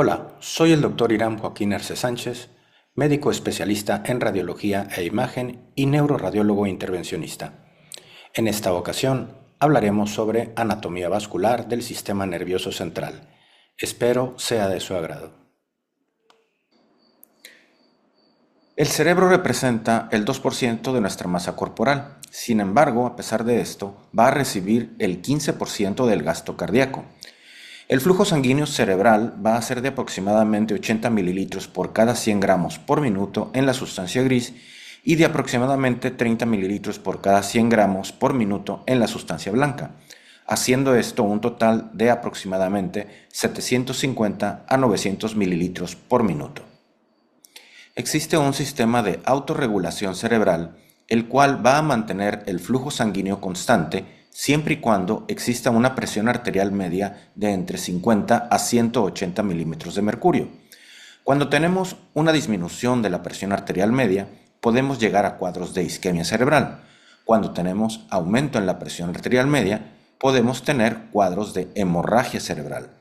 Hola, soy el doctor Irán Joaquín Arce Sánchez, médico especialista en radiología e imagen y neuroradiólogo intervencionista. En esta ocasión hablaremos sobre anatomía vascular del sistema nervioso central. Espero sea de su agrado. El cerebro representa el 2% de nuestra masa corporal. Sin embargo, a pesar de esto, va a recibir el 15% del gasto cardíaco. El flujo sanguíneo cerebral va a ser de aproximadamente 80 mililitros por cada 100 gramos por minuto en la sustancia gris y de aproximadamente 30 mililitros por cada 100 gramos por minuto en la sustancia blanca, haciendo esto un total de aproximadamente 750 a 900 mililitros por minuto. Existe un sistema de autorregulación cerebral, el cual va a mantener el flujo sanguíneo constante siempre y cuando exista una presión arterial media de entre 50 a 180 milímetros de mercurio. Cuando tenemos una disminución de la presión arterial media, podemos llegar a cuadros de isquemia cerebral. Cuando tenemos aumento en la presión arterial media, podemos tener cuadros de hemorragia cerebral.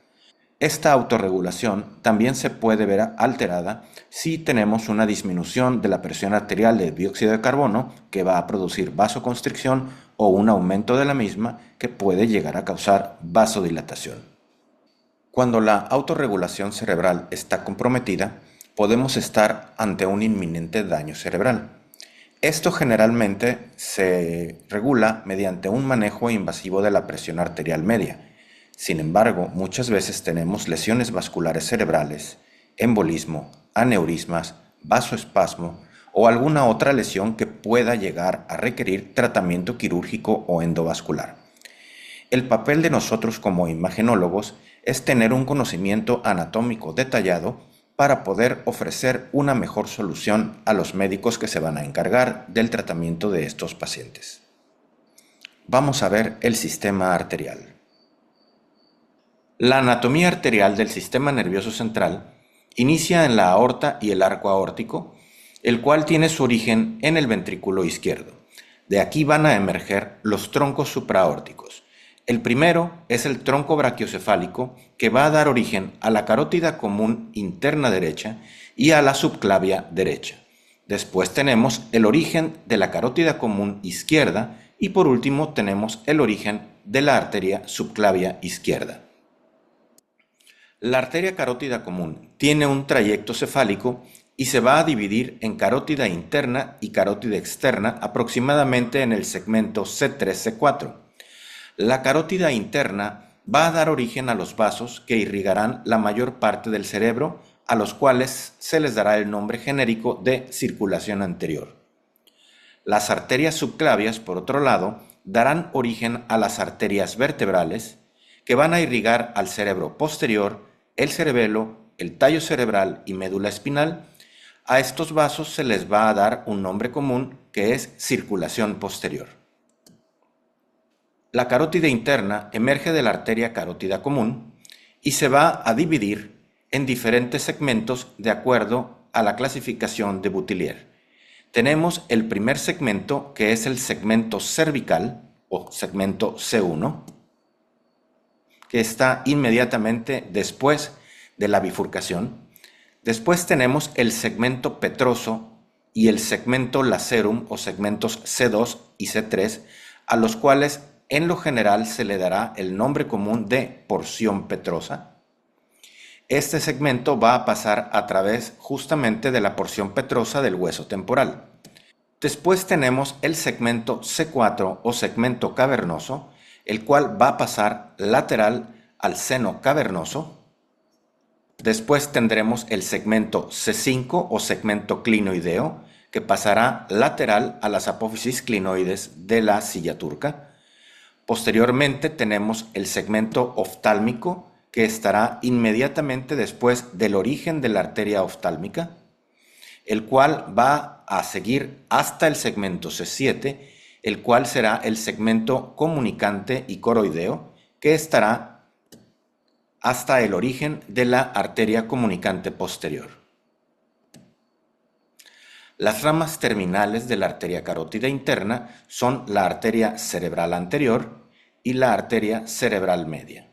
Esta autorregulación también se puede ver alterada si tenemos una disminución de la presión arterial de dióxido de carbono, que va a producir vasoconstricción, o un aumento de la misma que puede llegar a causar vasodilatación. Cuando la autorregulación cerebral está comprometida, podemos estar ante un inminente daño cerebral. Esto generalmente se regula mediante un manejo invasivo de la presión arterial media. Sin embargo, muchas veces tenemos lesiones vasculares cerebrales, embolismo, aneurismas, vasoespasmo o alguna otra lesión que pueda llegar a requerir tratamiento quirúrgico o endovascular. El papel de nosotros como imagenólogos es tener un conocimiento anatómico detallado para poder ofrecer una mejor solución a los médicos que se van a encargar del tratamiento de estos pacientes. Vamos a ver el sistema arterial. La anatomía arterial del sistema nervioso central inicia en la aorta y el arco aórtico, el cual tiene su origen en el ventrículo izquierdo. De aquí van a emerger los troncos supraaórticos. El primero es el tronco brachiocefálico, que va a dar origen a la carótida común interna derecha y a la subclavia derecha. Después tenemos el origen de la carótida común izquierda y por último tenemos el origen de la arteria subclavia izquierda. La arteria carótida común tiene un trayecto cefálico y se va a dividir en carótida interna y carótida externa aproximadamente en el segmento C3-C4. La carótida interna va a dar origen a los vasos que irrigarán la mayor parte del cerebro, a los cuales se les dará el nombre genérico de circulación anterior. Las arterias subclavias, por otro lado, darán origen a las arterias vertebrales, que van a irrigar al cerebro posterior, el cerebelo, el tallo cerebral y médula espinal. A estos vasos se les va a dar un nombre común que es circulación posterior. La carótida interna emerge de la arteria carótida común y se va a dividir en diferentes segmentos de acuerdo a la clasificación de Boutillier. Tenemos el primer segmento, que es el segmento cervical o segmento C1, que está inmediatamente después de la bifurcación. Después tenemos el segmento petroso y el segmento lacerum o segmentos C2 y C3, a los cuales en lo general se le dará el nombre común de porción petrosa. Este segmento va a pasar a través justamente de la porción petrosa del hueso temporal. Después tenemos el segmento C4 o segmento cavernoso, el cual va a pasar lateral al seno cavernoso. Después tendremos el segmento C5 o segmento clinoideo, que pasará lateral a las apófisis clinoides de la silla turca. Posteriormente tenemos el segmento oftálmico, que estará inmediatamente después del origen de la arteria oftálmica, el cual va a seguir hasta el segmento C7, el cual será el segmento comunicante y coroideo, que estará hasta el origen de la arteria comunicante posterior. Las ramas terminales de la arteria carótida interna son la arteria cerebral anterior y la arteria cerebral media.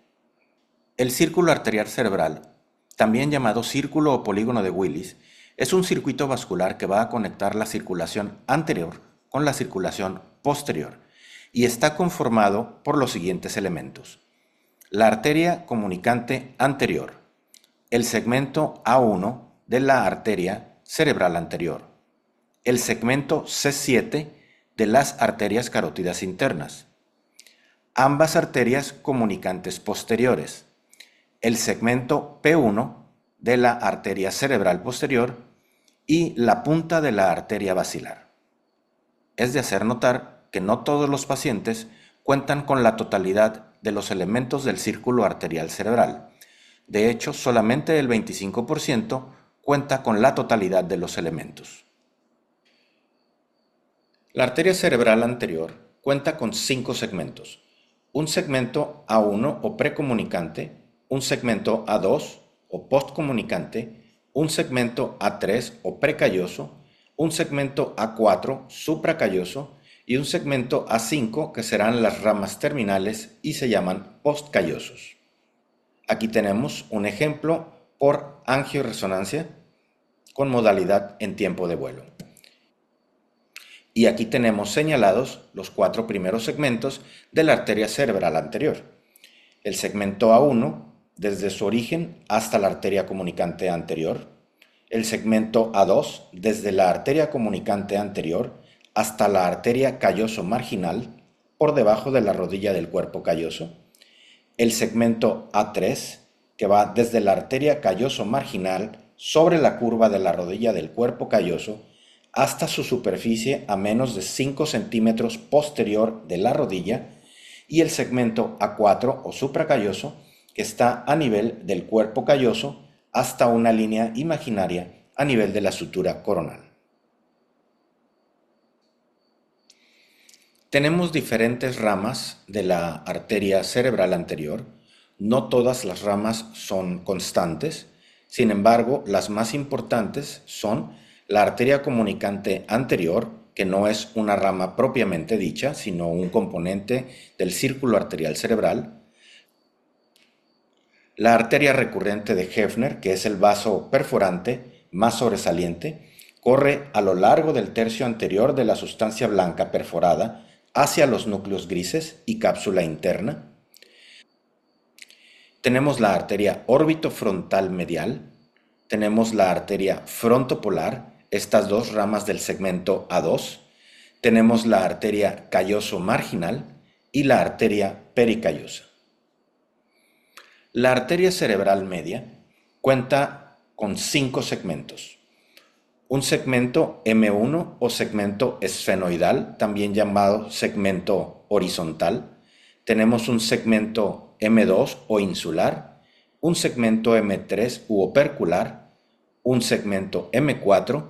El círculo arterial cerebral también llamado círculo o polígono de Willis, es un circuito vascular que va a conectar la circulación anterior con la circulación posterior y está conformado por los siguientes elementos. La arteria comunicante anterior, el segmento A1 de la arteria cerebral anterior, el segmento C7 de las arterias carótidas internas, ambas arterias comunicantes posteriores, el segmento P1 de la arteria cerebral posterior y la punta de la arteria basilar. Es de hacer notar que no todos los pacientes cuentan con la totalidad de los elementos del círculo arterial cerebral. De hecho, solamente el 25% cuenta con la totalidad de los elementos. La arteria cerebral anterior cuenta con 5 segmentos. Un segmento A1 o precomunicante, un segmento A2 o postcomunicante, un segmento A3 o precalloso, un segmento A4 supracalloso y un segmento A5 que serán las ramas terminales y se llaman postcallosos. Aquí tenemos un ejemplo por angioresonancia con modalidad en tiempo de vuelo. Y aquí tenemos señalados los 4 primeros segmentos de la arteria cerebral anterior. El segmento A1 desde su origen hasta la arteria comunicante anterior. El segmento A2 desde la arteria comunicante anterior hasta la arteria calloso marginal por debajo de la rodilla del cuerpo calloso. El segmento A3 que va desde la arteria calloso marginal sobre la curva de la rodilla del cuerpo calloso hasta su superficie a menos de 5 centímetros posterior de la rodilla, y el segmento A4 o supracalloso que está a nivel del cuerpo calloso hasta una línea imaginaria a nivel de la sutura coronal. Tenemos diferentes ramas de la arteria cerebral anterior. No todas las ramas son constantes, sin embargo, las más importantes son la arteria comunicante anterior, que no es una rama propiamente dicha, sino un componente del círculo arterial cerebral. La arteria recurrente de Hefner, que es el vaso perforante más sobresaliente, corre a lo largo del tercio anterior de la sustancia blanca perforada hacia los núcleos grises y cápsula interna. Tenemos la arteria órbito-frontal medial, tenemos la arteria frontopolar, estas dos ramas del segmento A2, tenemos la arteria calloso marginal y la arteria pericallosa. La arteria cerebral media cuenta con 5 segmentos. Un segmento M1 o segmento esfenoidal, también llamado segmento horizontal. Tenemos un segmento M2 o insular, un segmento M3 u opercular, un segmento M4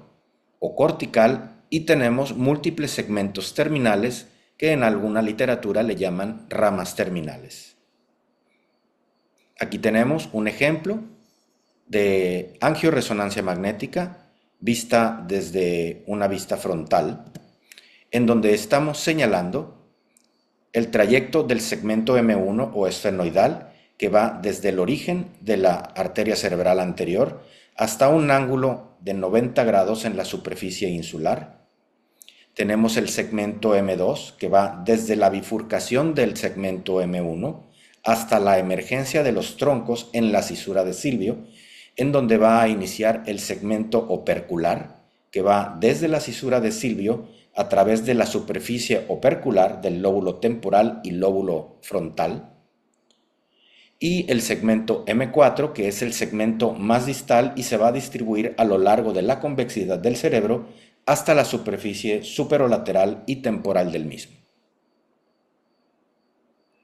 o cortical, y tenemos múltiples segmentos terminales que en alguna literatura le llaman ramas terminales. Aquí tenemos un ejemplo de angioresonancia magnética vista desde una vista frontal, en donde estamos señalando el trayecto del segmento M1 o esfenoidal que va desde el origen de la arteria cerebral anterior hasta un ángulo de 90 grados en la superficie insular. Tenemos el segmento M2 que va desde la bifurcación del segmento M1 hasta la emergencia de los troncos en la cisura de Silvio, en donde va a iniciar el segmento opercular, que va desde la cisura de Silvio a través de la superficie opercular del lóbulo temporal y lóbulo frontal, y el segmento M4, que es el segmento más distal y se va a distribuir a lo largo de la convexidad del cerebro hasta la superficie superolateral y temporal del mismo.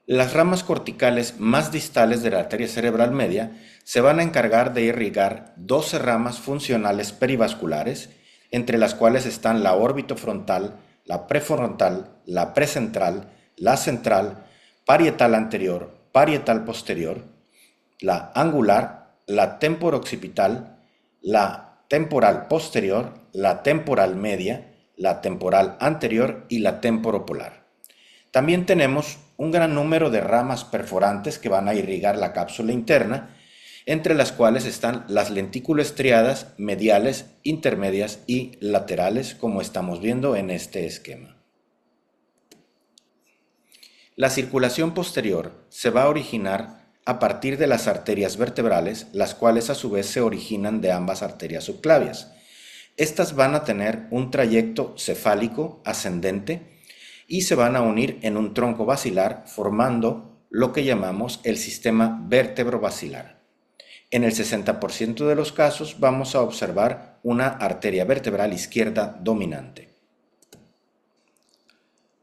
Las ramas corticales más distales de la arteria cerebral media se van a encargar de irrigar 12 ramas funcionales perivasculares, entre las cuales están la órbito-frontal, la prefrontal, la precentral, la central, parietal anterior, parietal posterior, la angular, la temporo-occipital, la temporal posterior, la temporal media, la temporal anterior y la temporopolar. También tenemos un gran número de ramas perforantes que van a irrigar la cápsula interna, entre las cuales están las lentículas estriadas, mediales, intermedias y laterales, como estamos viendo en este esquema. La circulación posterior se va a originar a partir de las arterias vertebrales, las cuales a su vez se originan de ambas arterias subclavias. Estas van a tener un trayecto cefálico ascendente y se van a unir en un tronco basilar formando lo que llamamos el sistema vértebro-basilar. En el 60% de los casos vamos a observar una arteria vertebral izquierda dominante.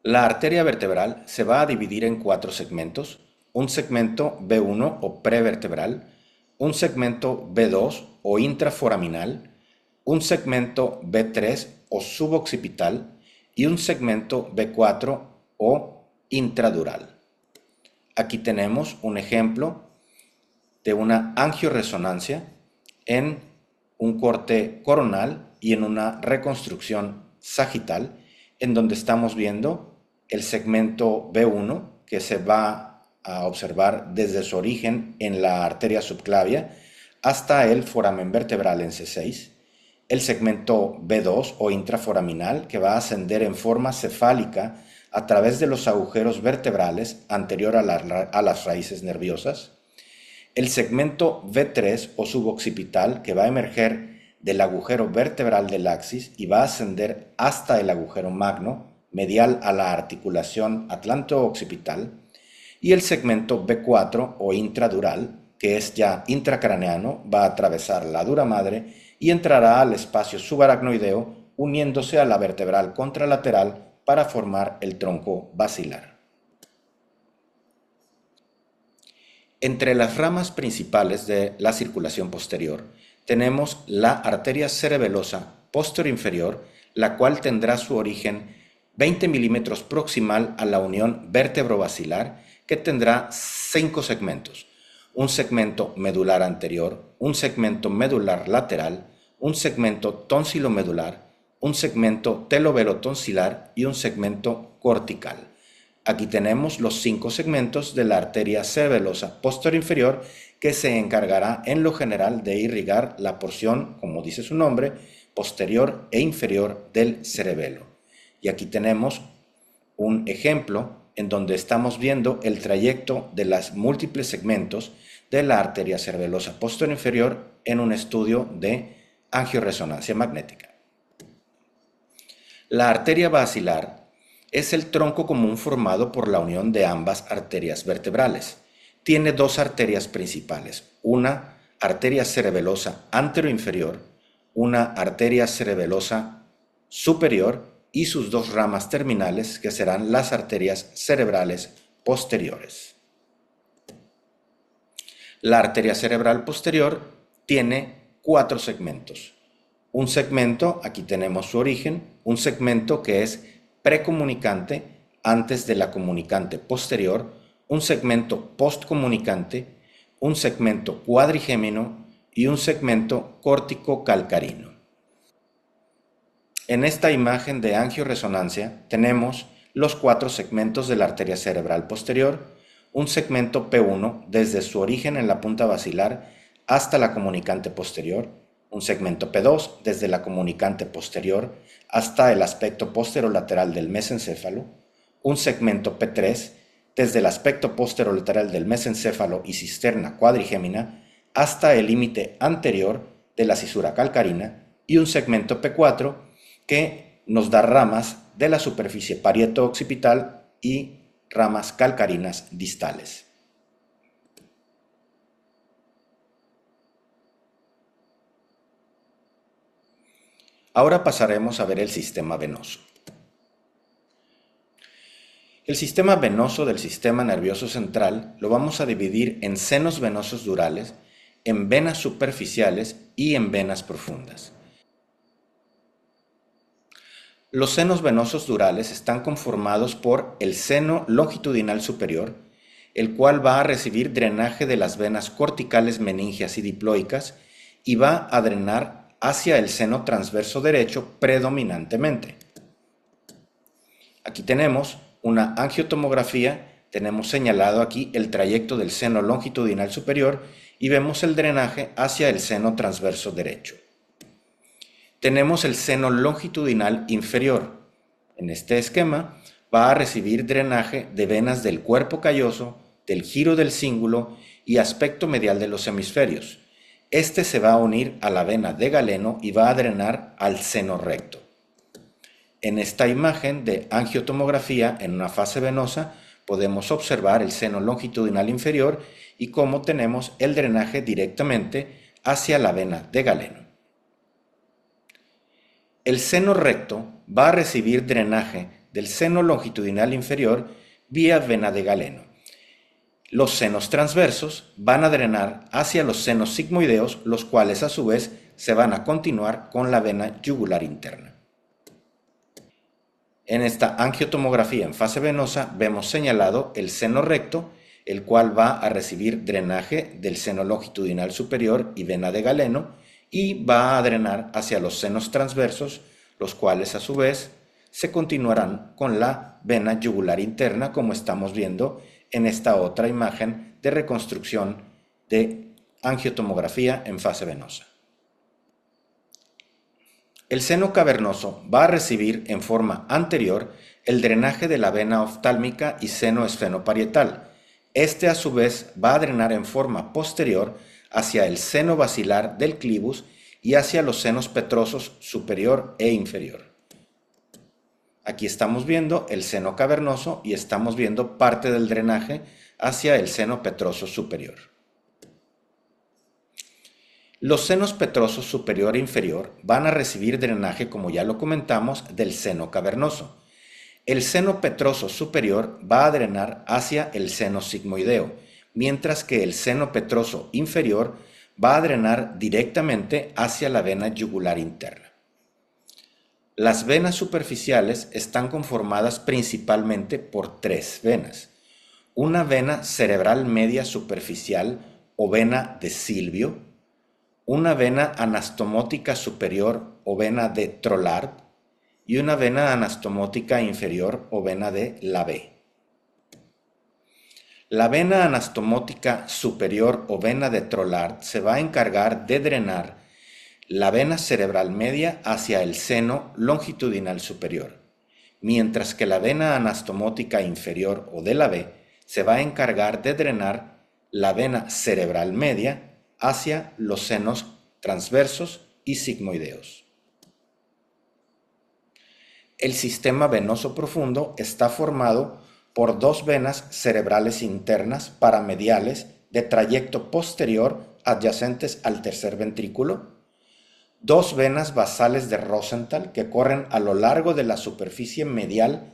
La arteria vertebral se va a dividir en 4 segmentos: un segmento B1 o prevertebral, un segmento B2 o intraforaminal, un segmento B3 o suboccipital y un segmento B4 o intradural. Aquí tenemos un ejemplo de una angioresonancia en un corte coronal y en una reconstrucción sagital, en donde estamos viendo el segmento B1 que se va a observar desde su origen en la arteria subclavia hasta el foramen vertebral en C6, el segmento B2 o intraforaminal que va a ascender en forma cefálica a través de los agujeros vertebrales anterior a las raíces nerviosas, el segmento B3 o suboccipital que va a emerger del agujero vertebral del axis y va a ascender hasta el agujero magno, medial a la articulación atlanto-occipital, y el segmento B4 o intradural, que es ya intracraneano, va a atravesar la dura madre y entrará al espacio subaracnoideo, uniéndose a la vertebral contralateral para formar el tronco basilar. Entre las ramas principales de la circulación posterior tenemos la arteria cerebelosa posterior-inferior, la cual tendrá su origen 20 milímetros proximal a la unión vértebro-basilar, que tendrá 5 segmentos: un segmento medular anterior, un segmento medular lateral, un segmento tonsilomedular, un segmento teloverotonsilar y un segmento cortical. Aquí tenemos los 5 segmentos de la arteria cerebelosa posterior-inferior, que se encargará en lo general de irrigar la porción, como dice su nombre, posterior e inferior del cerebelo. Y aquí tenemos un ejemplo en donde estamos viendo el trayecto de los múltiples segmentos de la arteria cerebelosa posterior-inferior en un estudio de angioresonancia magnética. La arteria basilar es el tronco común formado por la unión de ambas arterias vertebrales. Tiene 2 arterias principales: una arteria cerebelosa anteroinferior, una arteria cerebelosa superior y sus 2 ramas terminales, que serán las arterias cerebrales posteriores. La arteria cerebral posterior tiene 4 segmentos. Un segmento, aquí tenemos su origen, un segmento que es precomunicante antes de la comunicante posterior, un segmento postcomunicante, un segmento cuadrigémino y un segmento córtico-calcarino. En esta imagen de angioresonancia tenemos los 4 segmentos de la arteria cerebral posterior: un segmento P1 desde su origen en la punta basilar hasta la comunicante posterior, un segmento P2 desde la comunicante posterior hasta el aspecto posterolateral del mesencéfalo, un segmento P3 desde el aspecto posterolateral del mesencéfalo y cisterna cuadrigémina hasta el límite anterior de la cisura calcarina, y un segmento P4 que nos da ramas de la superficie parieto-occipital y ramas calcarinas distales. Ahora pasaremos a ver el sistema venoso. El sistema venoso del sistema nervioso central lo vamos a dividir en senos venosos durales, en venas superficiales y en venas profundas. Los senos venosos durales están conformados por el seno longitudinal superior, el cual va a recibir drenaje de las venas corticales meníngeas y diploicas y va a drenar hacia el seno transverso derecho predominantemente. Aquí tenemos una angiotomografía, tenemos señalado aquí el trayecto del seno longitudinal superior y vemos el drenaje hacia el seno transverso derecho. Tenemos el seno longitudinal inferior. En este esquema va a recibir drenaje de venas del cuerpo calloso, del giro del cíngulo y aspecto medial de los hemisferios. Este se va a unir a la vena de Galeno y va a drenar al seno recto. En esta imagen de angiotomografía en una fase venosa podemos observar el seno longitudinal inferior y cómo tenemos el drenaje directamente hacia la vena de Galeno. El seno recto va a recibir drenaje del seno longitudinal inferior vía vena de Galeno. Los senos transversos van a drenar hacia los senos sigmoideos, los cuales a su vez se van a continuar con la vena yugular interna. En esta angiotomografía en fase venosa vemos señalado el seno recto, el cual va a recibir drenaje del seno longitudinal superior y vena de Galeno y va a drenar hacia los senos transversos, los cuales a su vez se continuarán con la vena yugular interna, como estamos viendo en esta otra imagen de reconstrucción de angiotomografía en fase venosa. El seno cavernoso va a recibir en forma anterior el drenaje de la vena oftálmica y seno esfenoparietal. Este a su vez va a drenar en forma posterior hacia el seno basilar del clivus y hacia los senos petrosos superior e inferior. Aquí estamos viendo el seno cavernoso y estamos viendo parte del drenaje hacia el seno petroso superior. Los senos petrosos superior e inferior van a recibir drenaje, como ya lo comentamos, del seno cavernoso. El seno petroso superior va a drenar hacia el seno sigmoideo, mientras que el seno petroso inferior va a drenar directamente hacia la vena yugular interna. Las venas superficiales están conformadas principalmente por tres venas. Una vena cerebral media superficial o vena de Silvio, una vena anastomótica superior o vena de Trollard y una vena anastomótica inferior o vena de Lavée. La vena anastomótica superior o vena de Trollard se va a encargar de drenar la vena cerebral media hacia el seno longitudinal superior, mientras que la vena anastomótica inferior o de Lavée se va a encargar de drenar la vena cerebral media hacia los senos transversos y sigmoideos. El sistema venoso profundo está formado por dos venas cerebrales internas paramediales de trayecto posterior adyacentes al tercer ventrículo, dos venas basales de Rosenthal que corren a lo largo de la superficie medial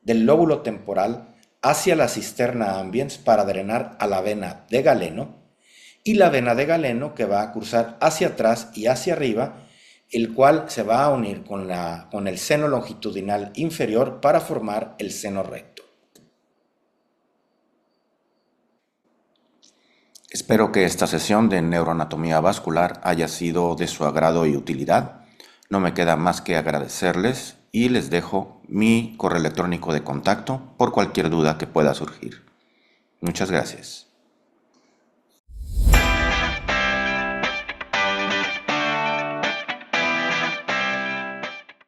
del lóbulo temporal hacia la cisterna ambiens para drenar a la vena de Galeno, y la vena de Galeno que va a cruzar hacia atrás y hacia arriba, el cual se va a unir con el seno longitudinal inferior para formar el seno recto. Espero que esta sesión de neuroanatomía vascular haya sido de su agrado y utilidad. No me queda más que agradecerles y les dejo mi correo electrónico de contacto por cualquier duda que pueda surgir. Muchas gracias.